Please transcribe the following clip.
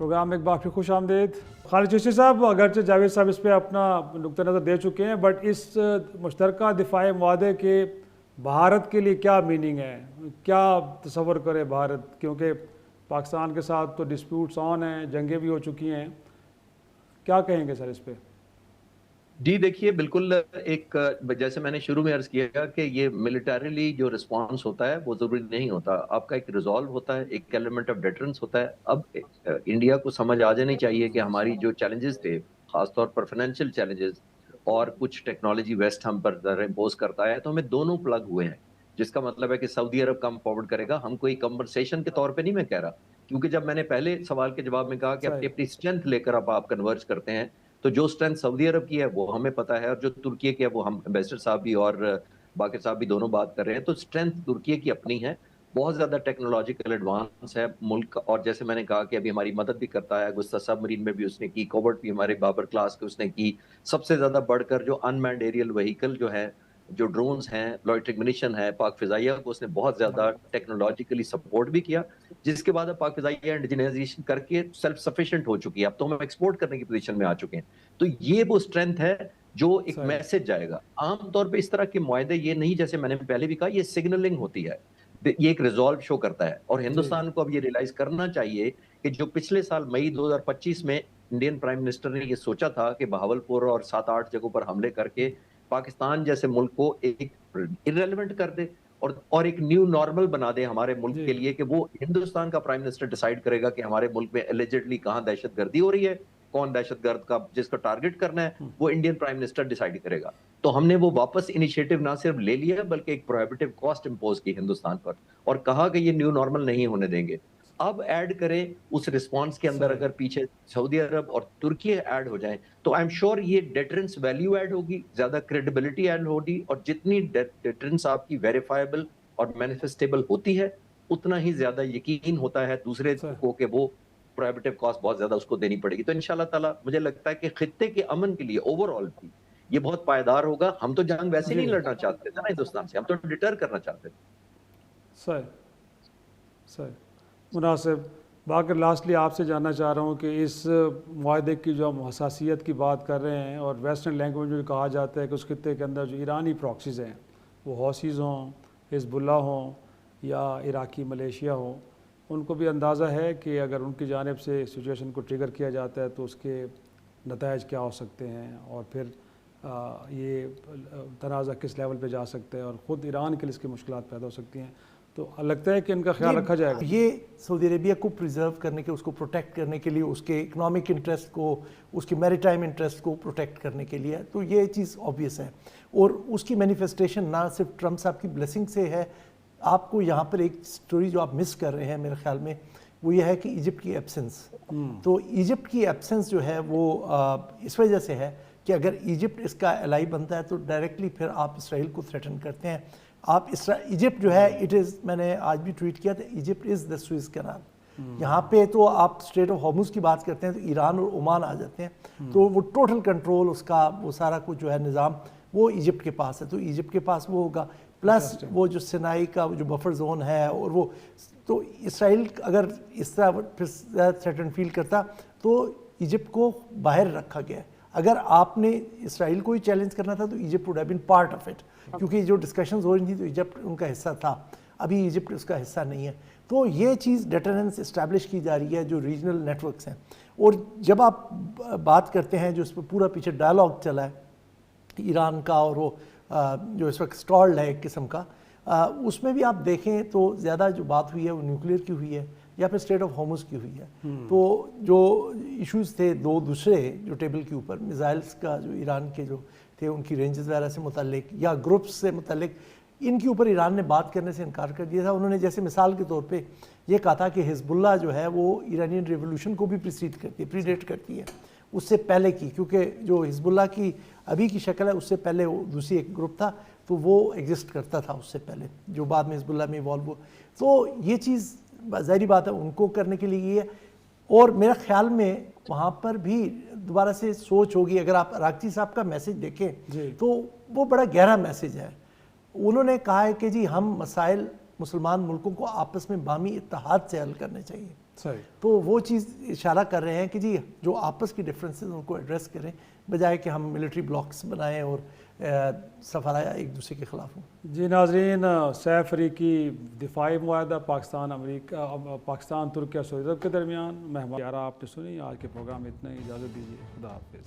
Programme में एक बार फिर खुश आमदीद। खालिद चिश्ती साहब, अगरचे जावेद साहब इस पर अपना नुक्ता नज़र दे चुके हैं, बट इस मुश्तरका दिफाई मुआहदे के भारत के लिए क्या मीनिंग है, क्या तसव्वुर करे भारत, क्योंकि पाकिस्तान के साथ तो डिस्प्यूट्स ऑन हैं, जंगें भी हो चुकी हैं, क्या कहेंगे सर इस पर? जी देखिए, बिल्कुल एक जैसे मैंने शुरू में अर्ज किया कि ये मिलिटरीली जो रिस्पांस होता है वो जरूरी नहीं होता, आपका एक रिजॉल्व होता है, एक एलिमेंट ऑफ डिटरेंस होता है। अब इंडिया को समझ आ जानी चाहिए कि हमारी जो चैलेंजेस थे, खासतौर पर फाइनेंशियल चैलेंजेस और कुछ टेक्नोलॉजी वेस्ट हम पर इम्पोज करता है, तो हमें दोनों प्लग हुए हैं, जिसका मतलब है कि सऊदी अरब कम फॉरवर्ड करेगा। हम कोई कंपनसेशन के तौर पे नहीं मैं कह रहा, क्योंकि जब मैंने पहले सवाल के जवाब में कहा कि अपनी अपनी स्ट्रेंथ लेकर आप कन्वर्ज करते हैं, तो जो स्ट्रेंथ सऊदी अरब की है वो हमें पता है, और जो तुर्की की है वो हम एम्बेसडर साहब भी और बाकी साहब भी दोनों बात कर रहे हैं। तो स्ट्रेंथ तुर्की की अपनी है, बहुत ज्यादा टेक्नोलॉजिकल एडवांस है मुल्क, और जैसे मैंने कहा कि अभी हमारी मदद भी करता है, गुस्ता सबमरीन में भी उसने की, कोवर्ट भी हमारे बाबर क्लास के उसने की, सबसे ज्यादा बढ़कर जो अनमैन्ड एरियल व्हीकल जो है, जो ड्रोन्स हैं, लॉयटरिंग मिशन है, पाक फिजाइया को उसने बहुत ज्यादा टेक्नोलॉजिकली सपोर्ट भी किया, जिसके बाद अब पाक फिजाइया इंडिजिनाइजेशन करके सेल्फ सफिशिएंट हो चुकी है। अब तो हम एक्सपोर्ट करने की पोजीशन में आ चुके हैं। तो ये वो स्ट्रेंथ है जो एक मैसेज जाएगा। आमतौर पे इस तरह के मुआहदे ये नहीं, जैसे मैंने पहले भी कहा, ये सिग्नलिंग होती है, ये एक रिजॉल्व शो करता है। और हिंदुस्तान को अब ये रियलाइज करना चाहिए कि जो पिछले साल मई 2025 में इंडियन प्राइम मिनिस्टर ने ये सोचा था कि बहावलपुर और 7-8 जगहों पर हमले करके पाकिस्तान जैसे मुल्क को एक इररेलेवेंट कर दे और एक न्यू नॉर्मल बना दे हमारे मुल्क के लिए, कि वो हिंदुस्तान का प्राइम मिनिस्टर डिसाइड करेगा कि हमारे मुल्क में एलिजिडली कहाँ दहशतगर्दी हो रही है, कौन दहशतगर्द का जिसका टारगेट करना है, वो इंडियन प्राइम मिनिस्टर डिसाइड करेगा। तो हमने वो वापस इनिशिएटिव ना सिर्फ ले लिया बल्कि एक प्रोहिबिटिव कॉस्ट इंपोज की हिंदुस्तान पर, और कहा कि ये न्यू नॉर्मल नहीं होने देंगे। अब ऐड करें उस रिस्पांस के अंदर, अगर पीछे सऊदी अरब और तुर्की ऐड हो जाए, तो आई एम श्योर ये डेटरेंस वैल्यू ऐड होगी, ज्यादा क्रेडिबिलिटी ऐड होगी, और जितनी डेटरेंस आपकी वेरीफाइबल और मैनिफेस्टेबल होती है, उतना ही ज्यादा यकीन होता है दूसरे को कि वो प्रोहिबिटिव कॉस्ट बहुत ज्यादा उसको देनी पड़ेगी। तो इंशाल्लाह ताला मुझे लगता है कि खित्ते के अमन के लिए ओवरऑल भी ये बहुत पायदार होगा। हम तो जंग वैसे नहीं लड़ना चाहते थे ना हिंदुस्तान से, हम तो डिटर करना चाहते थे। सर मुनासिब। बाकी लास्टली आपसे जानना चाह रहा हूँ कि इस मुआहदे की जो हम हसासियत की बात कर रहे हैं, और वेस्टर्न लैंग्वेज में जो कहा जाता है कि उस खित्ते के अंदर जो ईरानी प्रॉक्सीज़ हैं, वो हौसीज़ हों, हिज़्बुल्लाह हों या इराकी मलेशिया हों, उनको भी अंदाज़ा है कि अगर उनकी जानिब से सिचुएशन को ट्रिगर किया जाता है तो उसके नताइज क्या हो सकते हैं, और फिर ये तनाज़ा किस लेवल पे जा सकता है, और ख़ुद ईरान के लिए इसकी मुश्किलात पैदा हो सकती हैं। तो लगता है कि इनका ख्याल रखा जाएगा। ये सऊदी अरेबिया को प्रिजर्व करने के, उसको प्रोटेक्ट करने के लिए, उसके इकोनॉमिक इंटरेस्ट को, उसके मैरीटाइम इंटरेस्ट को प्रोटेक्ट करने के लिए, तो ये चीज़ ऑब्वियस है। और उसकी मैनिफेस्टेशन ना सिर्फ ट्रम्प साहब की ब्लेसिंग से है। आपको यहाँ पर एक स्टोरी जो आप मिस कर रहे हैं मेरे ख्याल में, वो ये है कि इजिप्ट की एब्सेंस। तो इजिप्ट की एब्सेंस जो है वो इस वजह से है कि अगर इजिप्ट इसका एलाई बनता है तो डायरेक्टली फिर आप इसराइल को थ्रेटन करते हैं। आप इजिप्ट जो है, इट इज़, मैंने आज भी ट्वीट किया था, Egypt is the Suez canal. यहाँ पे तो आप स्ट्रेट ऑफ हॉर्मुज़ की बात करते हैं तो ईरान और ओमान आ जाते हैं, तो वो टोटल कंट्रोल उसका, वो सारा कुछ जो है निज़ाम, वो इजिप्ट के पास है। तो इजिप्ट के पास वो होगा, प्लस वो जो सिनाई का जो बफर जोन है, और वो तो इसराइल अगर इस तरह फिर थ्रेटन फील करता तो इजिप्ट को बाहर रखा गया है। अगर आपने इसराइल को ही चैलेंज करना था तो Egypt would have been part of it, क्योंकि जो डिस्कशंस हो रही थी तो इजिप्ट उनका हिस्सा था, अभी इजिप्ट उसका हिस्सा नहीं है। तो ये चीज़ डेटरेंस इस्टेब्लिश की जा रही है, जो रीजनल नेटवर्क्स हैं। और जब आप बात करते हैं, जो इस पर पूरा पीछे डायलॉग चला है ईरान का, और वो जो इस वक्त स्टॉल्ड है एक किस्म का, उसमें भी आप देखें तो ज़्यादा जो बात हुई है वो न्यूक्लियर की हुई है या फिर स्टेट ऑफ हॉर्मुज़ की हुई है। तो जो इश्यूज़ थे दो दूसरे जो टेबल के ऊपर, मिसाइल्स का जो ईरान के जो थे उनकी रेंजेस वगैरह से मुतालिक या ग्रुप्स से मुतालिक, इनके ऊपर ईरान ने बात करने से इनकार कर दिया था। उन्होंने जैसे मिसाल के तौर पे ये कहा था कि हिज़्बुल्लाह जो है वो ईरानियन रिवोल्यूशन को भी प्रीसीड करती है, प्रीडेट करती है उससे पहले की, क्योंकि जो हिज़्बुल्लाह की अभी की शक्ल है उससे पहले वो दूसरी एक ग्रुप था, तो वो एग्जिस्ट करता था उससे पहले, जो बाद में हिज़्बुल्लाह में इवॉल्व हुआ। तो ये चीज़ ज़ाहिरी बात है उनको करने के लिए ये है। और मेरा ख्याल में वहाँ पर भी दोबारा से सोच होगी। अगर आप अरागची साहब का मैसेज देखें तो वो बड़ा गहरा मैसेज है। उन्होंने कहा है कि जी हम मसाइल मुसलमान मुल्कों को आपस में बामी इत्तेहाद से हल करने चाहिए। صحیح. تو وہ چیز اشارہ کر رہے ہیں کہ جی جو آپس کی ڈفرینسز ان کو ایڈریس کریں بجائے کہ ہم ملٹری بلاکس بنائیں اور سفرایا ایک دوسرے کے خلاف ہوں. جی ناظرین، سیف افریقی دفاعی معاہدہ پاکستان امریکہ، پاکستان ترکیہ سعودی عرب کے درمیان مہمان آپ نے سنی. آج کے پروگرام میں اتنا ہی، اجازت دیجیے. خدا حافظ.